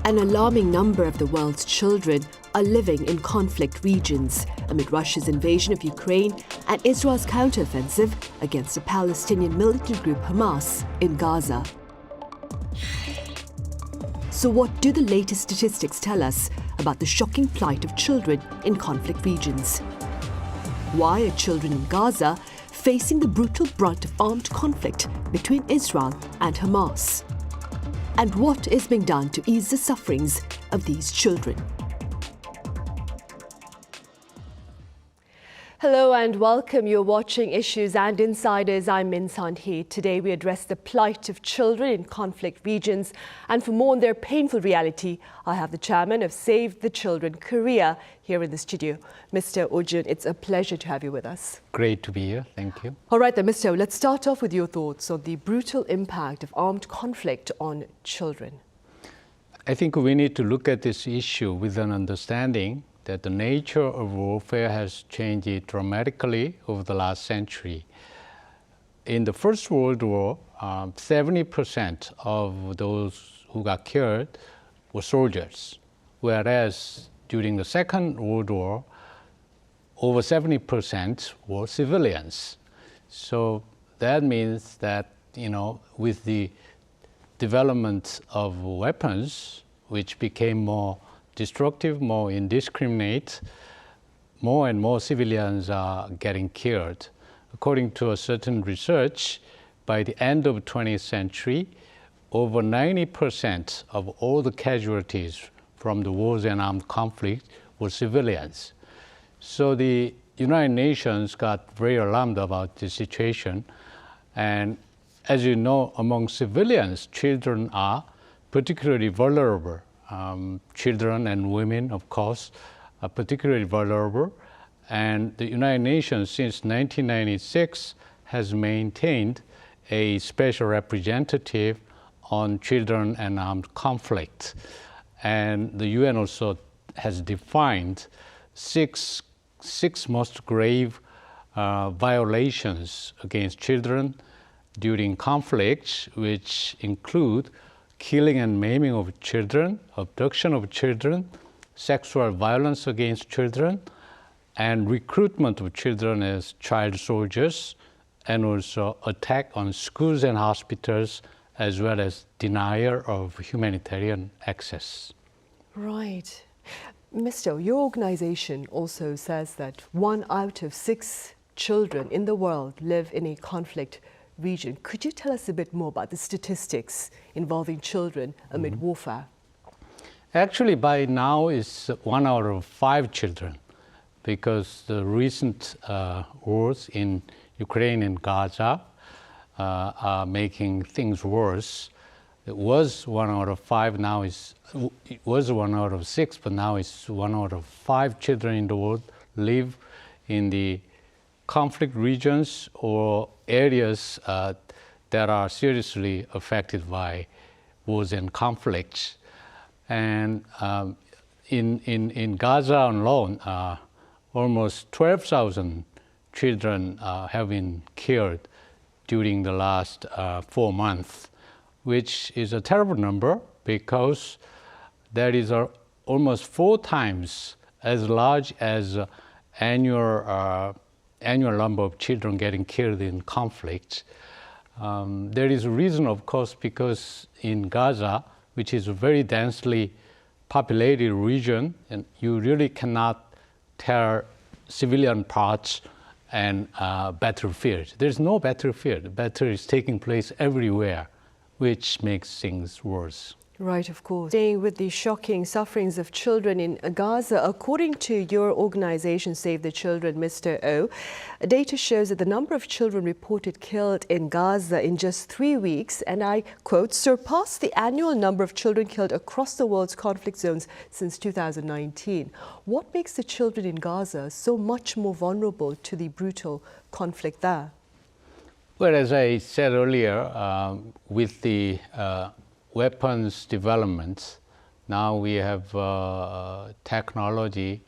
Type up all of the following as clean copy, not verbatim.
An alarming number of the world's children are living in conflict regions amid Russia's invasion of Ukraine and Israel's counteroffensive against the Palestinian militant group Hamas in Gaza. So what do the latest statistics tell us about the shocking plight of children in conflict regions? Why are children in Gaza facing the brutal brunt of armed conflict between Israel and Hamas? And what is being done to ease the sufferings of these children? Hello and welcome. You're watching Issues and Insiders. I'm Min Sandhi. Today we address the plight of children in conflict regions. And for more on their painful reality, I have the chairman of Save the Children Korea here in the studio. Mr. Oh Jun, it's a pleasure to have you with us. Great to be here. Thank you. All right then, Mr. Oh, let's start off with your thoughts on the brutal impact of armed conflict on children. I think we need to look at this issue with an understanding that the nature of warfare has changed dramatically over the last century. In the First World War, 70% of those who got killed were soldiers, whereas during the Second World War, over 70% were civilians. So that means that, with the development of weapons, which became more destructive, more indiscriminate, more and more civilians are getting killed. According to a certain research, by the end of the 20th century, over 90% of all the casualties from the wars and armed conflict were civilians. So the United Nations got very alarmed about this situation. And as you know, among civilians, children are particularly vulnerable. Children and women, of course, are particularly vulnerable. And the United Nations, since 1996, has maintained a special representative on children and armed conflict. And the UN also has defined six most grave violations against children during conflicts, which include killing and maiming of children, abduction of children, sexual violence against children, and recruitment of children as child soldiers, and also attack on schools and hospitals, as well as denial of humanitarian access. Right. Mr. Your organization also says that 1 out of 6 children in the world live in a conflict region. Could you tell us a bit more about the statistics involving children amid warfare? Actually, by now, it's 1 out of 5 children, because the recent wars in Ukraine and Gaza are making things worse. It was 1 out of 5, now it was 1 out of 6, but now it's 1 out of 5 children in the world live in the conflict regions or areas that are seriously affected by wars and conflicts. And in Gaza alone, almost 12,000 children have been killed during the last 4 months, which is a terrible number because that is almost 4 times as large as annual number of children getting killed in conflict. There is a reason, of course, because in Gaza, which is a very densely populated region, and you really cannot tell civilian parts and battlefield. There's no battlefield. Battle is taking place everywhere, which makes things worse. Right, of course. Staying with the shocking sufferings of children in Gaza, according to your organization, Save the Children, Mr. O, data shows that the number of children reported killed in Gaza in just 3 weeks, and I quote, surpassed the annual number of children killed across the world's conflict zones since 2019. What makes the children in Gaza so much more vulnerable to the brutal conflict there? Well, as I said earlier, with the weapons developments, now we have technology,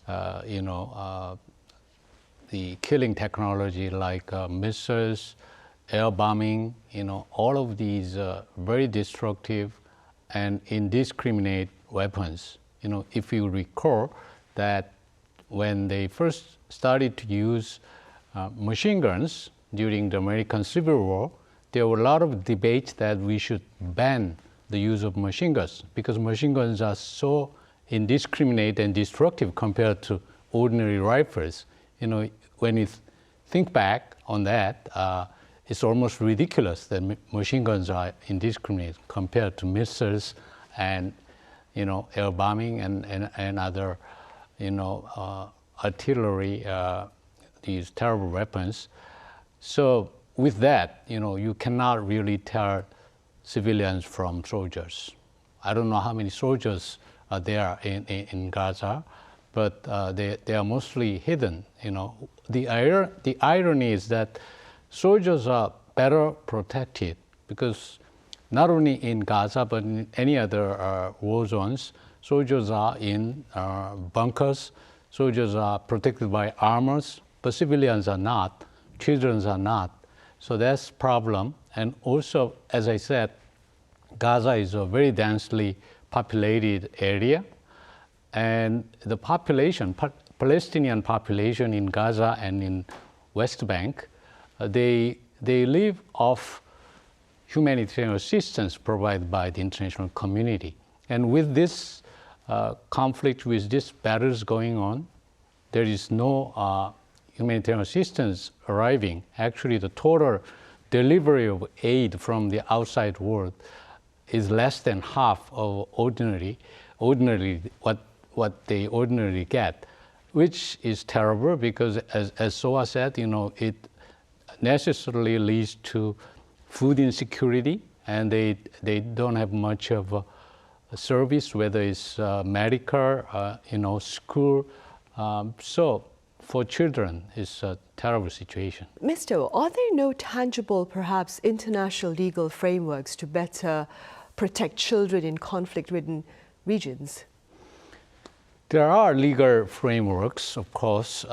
the killing technology like missiles, air bombing, all of these very destructive and indiscriminate weapons. If you recall that when they first started to use machine guns during the American Civil War, there were a lot of debates that we should ban the use of machine guns because machine guns are so indiscriminate and destructive compared to ordinary rifles. When you think back on that, it's almost ridiculous that machine guns are indiscriminate compared to missiles and air bombing and other artillery, these terrible weapons. So with that, you cannot really tell civilians from soldiers. I don't know how many soldiers are there in Gaza, but they are mostly hidden. The irony is that soldiers are better protected because not only in Gaza but in any other war zones, soldiers are in bunkers, soldiers are protected by armors, but civilians are not, children are not. So that's a problem. And also, as I said, Gaza is a very densely populated area, and the population, Palestinian population in Gaza and in West Bank, they live off humanitarian assistance provided by the international community. And with this conflict, with these battles going on, there is no humanitarian assistance arriving. Actually, the total delivery of aid from the outside world is less than half of ordinarily what they ordinarily get, which is terrible because, as Soa said, it necessarily leads to food insecurity, and they don't have much of a service, whether it's medical, school. So for children, it's a terrible situation. Mr. O, are there no tangible, perhaps international legal frameworks to better protect children in conflict-ridden regions? There are legal frameworks, of course.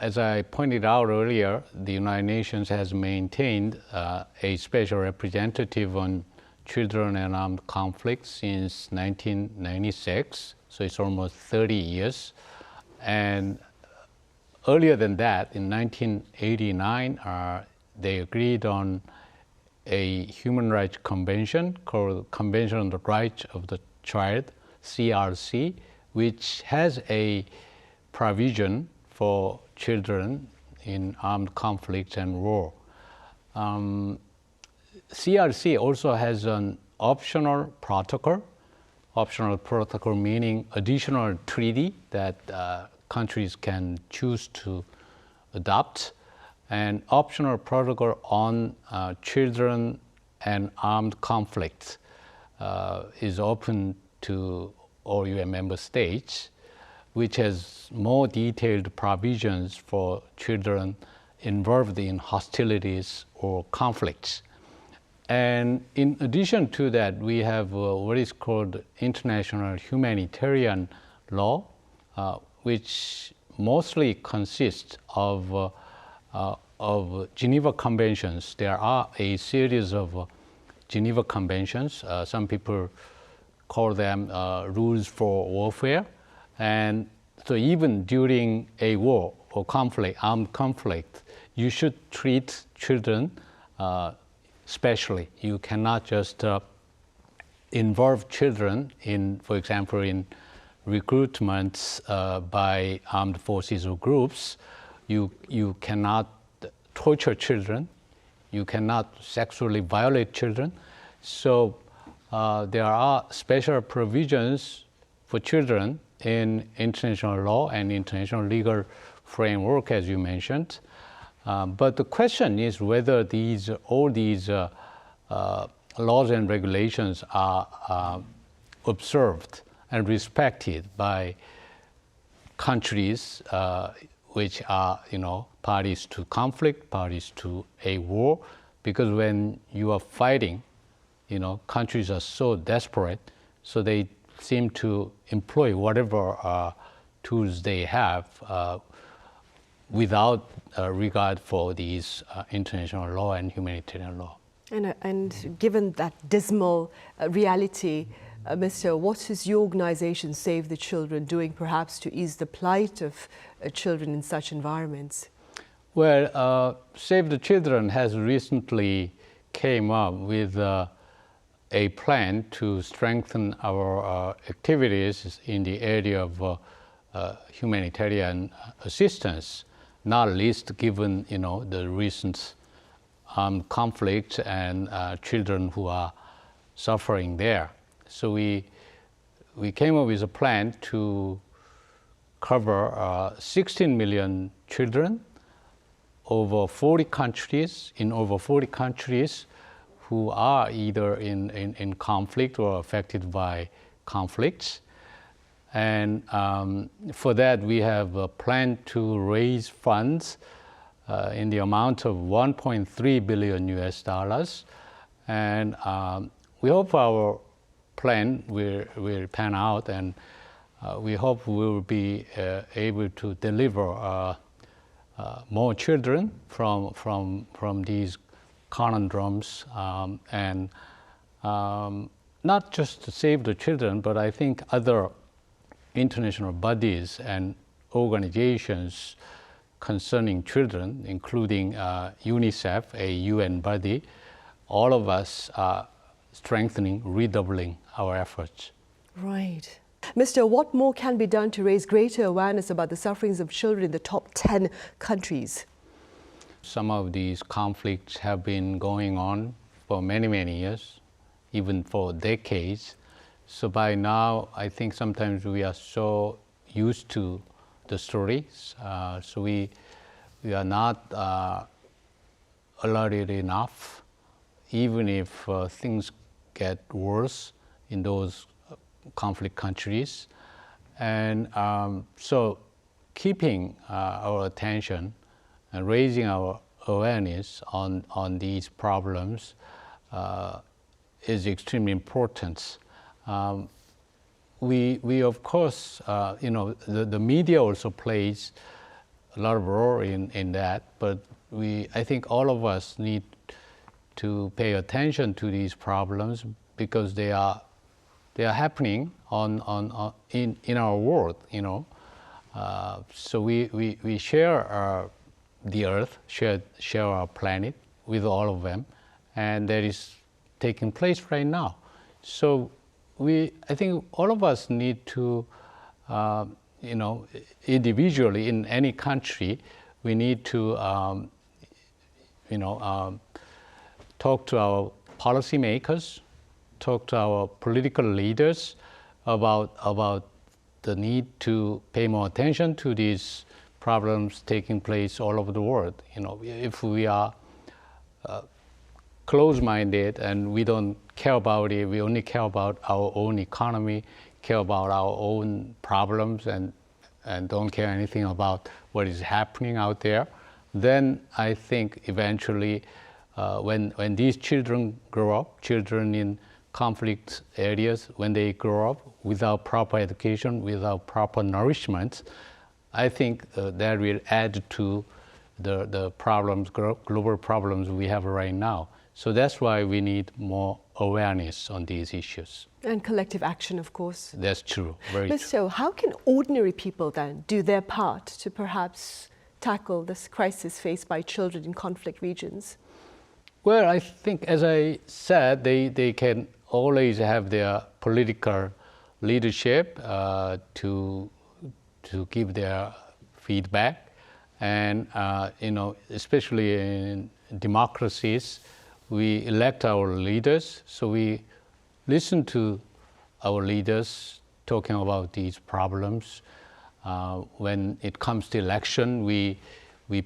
As I pointed out earlier, the United Nations has maintained a special representative on children and armed conflicts since 1996, so it's almost 30 years. And earlier than that, in 1989, they agreed on a human rights convention called Convention on the Rights of the Child, CRC, which has a provision for children in armed conflicts and war. CRC also has an optional protocol meaning additional treaty that countries can choose to adopt, and optional protocol on children and armed conflicts is open to all UN member states, which has more detailed provisions for children involved in hostilities or conflicts. And in addition to that, we have what is called international humanitarian law, which mostly consists of Geneva Conventions. There are a series of Geneva Conventions. Some people call them rules for warfare. And so even during a war or conflict, armed conflict, you should treat children specially. You cannot just involve children in, for example, in recruitments by armed forces or groups. You cannot torture children. You cannot sexually violate children. So there are special provisions for children in international law and international legal framework, as you mentioned. But the question is whether all these laws and regulations are observed and respected by countries which are, parties to conflict, parties to a war. Because when you are fighting, countries are so desperate, so they seem to employ whatever tools they have without regard for these international law and humanitarian law. And given that dismal reality, Mr. What is your organization, Save the Children, doing perhaps to ease the plight of children in such environments? Well, Save the Children has recently came up with a plan to strengthen our activities in the area of humanitarian assistance, not least given the recent conflict and children who are suffering there. So we came up with a plan to cover 16 million children over 40 countries, in over 40 countries who are either in conflict or affected by conflicts. And for that, we have a plan to raise funds in the amount of 1.3 billion US dollars. And we hope our plan will pan out, and we hope we will be able to deliver more children from these conundrums, and not just to save the children, but I think other international bodies and organizations concerning children, including UNICEF, a UN body, all of us are strengthening, redoubling our efforts. Right. Mr. What more can be done to raise greater awareness about the sufferings of children in the top 10 countries? Some of these conflicts have been going on for many, many years, even for decades. So by now, I think sometimes we are so used to the stories, so we are not alerted enough, even if things get worse in those conflict countries. And so keeping our attention and raising our awareness on these problems is extremely important. We of course, the media also plays a lot of role in that, but I think all of us need to pay attention to these problems because they are happening in our world, So we share the earth, share our planet with all of them, and that is taking place right now. So I think all of us need to, individually in any country, we need to, talk to our policymakers, talk to our political leaders about the need to pay more attention to these problems taking place all over the world. If we are close-minded and we don't care about it, we only care about our own economy, care about our own problems, and don't care anything about what is happening out there, then I think eventually when these children grow up, children in conflict areas, when they grow up without proper education, without proper nourishment, I think that will add to the problems, global problems we have right now. So that's why we need more awareness on these issues. And collective action, of course. That's true, very true. So how can ordinary people then do their part to perhaps tackle this crisis faced by children in conflict regions? Well, I think, as I said, they can always have their political leadership to give their feedback. And, especially in democracies, we elect our leaders, so we listen to our leaders talking about these problems. When it comes to election, we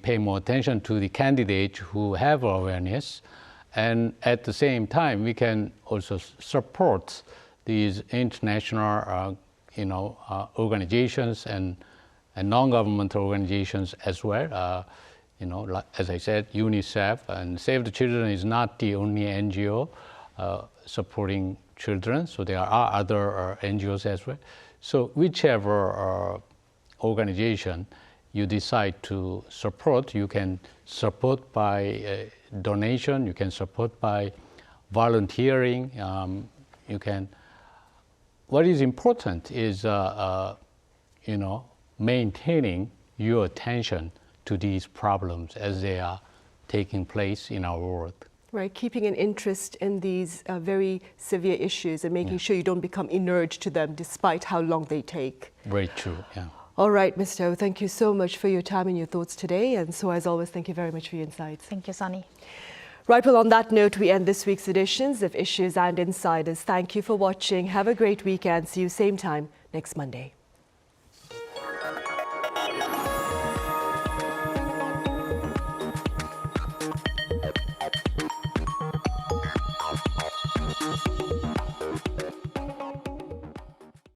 pay more attention to the candidates who have awareness, and at the same time, we can also support these international, organizations and non-governmental organizations as well. As I said, UNICEF and Save the Children is not the only NGO supporting children, so there are other NGOs as well. So whichever organization you decide to support, you can support by donation, you can support by volunteering. What is important is maintaining your attention to these problems as they are taking place in our world. Right, keeping an interest in these very severe issues and making sure you don't become inert to them despite how long they take. Very true, yeah. All right, Mr. O, thank you so much for your time and your thoughts today. And so, as always, thank you very much for your insights. Thank you, Sunny. Right, well, on that note, we end this week's editions of Issues and Insiders. Thank you for watching. Have a great weekend. See you same time next Monday.